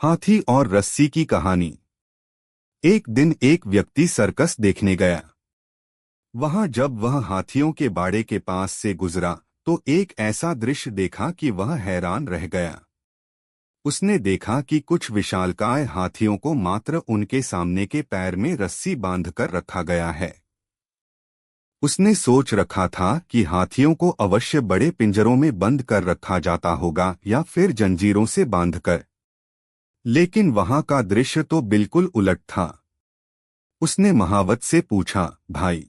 हाथी और रस्सी की कहानी। एक दिन एक व्यक्ति सर्कस देखने गया। वहां जब वह हाथियों के बाड़े के पास से गुजरा तो एक ऐसा दृश्य देखा कि वह हैरान रह गया। उसने देखा कि कुछ विशालकाय हाथियों को मात्र उनके सामने के पैर में रस्सी बांधकर रखा गया है। उसने सोच रखा था कि हाथियों को अवश्य बड़े पिंजरों में बंद कर रखा जाता होगा या फिर जंजीरों से बांधकर। लेकिन वहां का दृश्य तो बिल्कुल उलट था। उसने महावत से पूछा, भाई,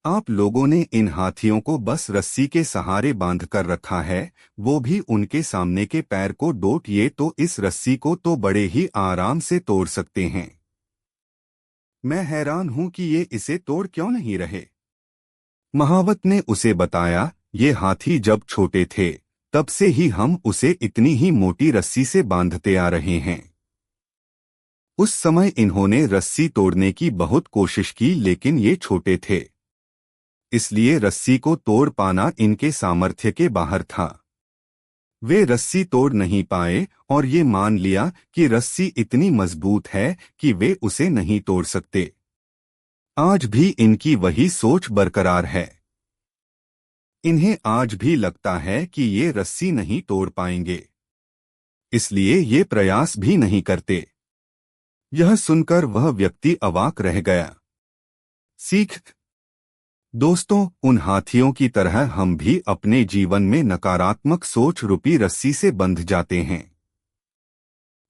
आप लोगों ने इन हाथियों को बस रस्सी के सहारे बांध कर रखा है, वो भी उनके सामने के पैर को डोटिए तो इस रस्सी को तो बड़े ही आराम से तोड़ सकते हैं। मैं हैरान हूं कि ये इसे तोड़ क्यों नहीं रहे। महावत ने उसे बताया, ये हाथी जब छोटे थे तब से ही हम उसे इतनी ही मोटी रस्सी से बांधते आ रहे हैं। उस समय इन्होंने रस्सी तोड़ने की बहुत कोशिश की लेकिन ये छोटे थे, इसलिए रस्सी को तोड़ पाना इनके सामर्थ्य के बाहर था। वे रस्सी तोड़ नहीं पाए और ये मान लिया कि रस्सी इतनी मजबूत है कि वे उसे नहीं तोड़ सकते। आज भी इनकी वही सोच बरकरार है। इन्हें आज भी लगता है कि ये रस्सी नहीं तोड़ पाएंगे, इसलिए ये प्रयास भी नहीं करते। यह सुनकर वह व्यक्ति अवाक रह गया। सीख। दोस्तों, उन हाथियों की तरह हम भी अपने जीवन में नकारात्मक सोच रूपी रस्सी से बंध जाते हैं।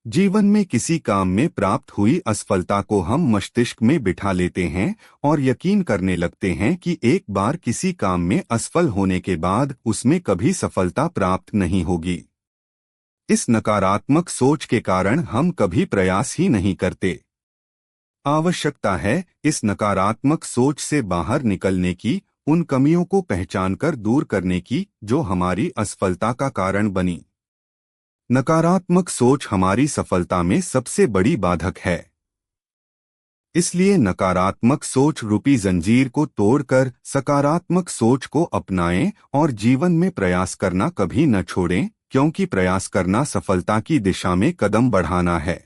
जीवन में किसी काम में प्राप्त हुई असफलता को हम मस्तिष्क में बिठा लेते हैं और यकीन करने लगते हैं कि एक बार किसी काम में असफल होने के बाद उसमें कभी सफलता प्राप्त नहीं होगी। इस नकारात्मक सोच के कारण हम कभी प्रयास ही नहीं करते। आवश्यकता है इस नकारात्मक सोच से बाहर निकलने की, उन कमियों को पहचानकर दूर करने की जो हमारी असफलता का कारण बनी। नकारात्मक सोच हमारी सफलता में सबसे बड़ी बाधक है। इसलिए नकारात्मक सोच रूपी जंजीर को तोड़कर सकारात्मक सोच को अपनाएं और जीवन में प्रयास करना कभी न छोड़ें, क्योंकि प्रयास करना सफलता की दिशा में कदम बढ़ाना है।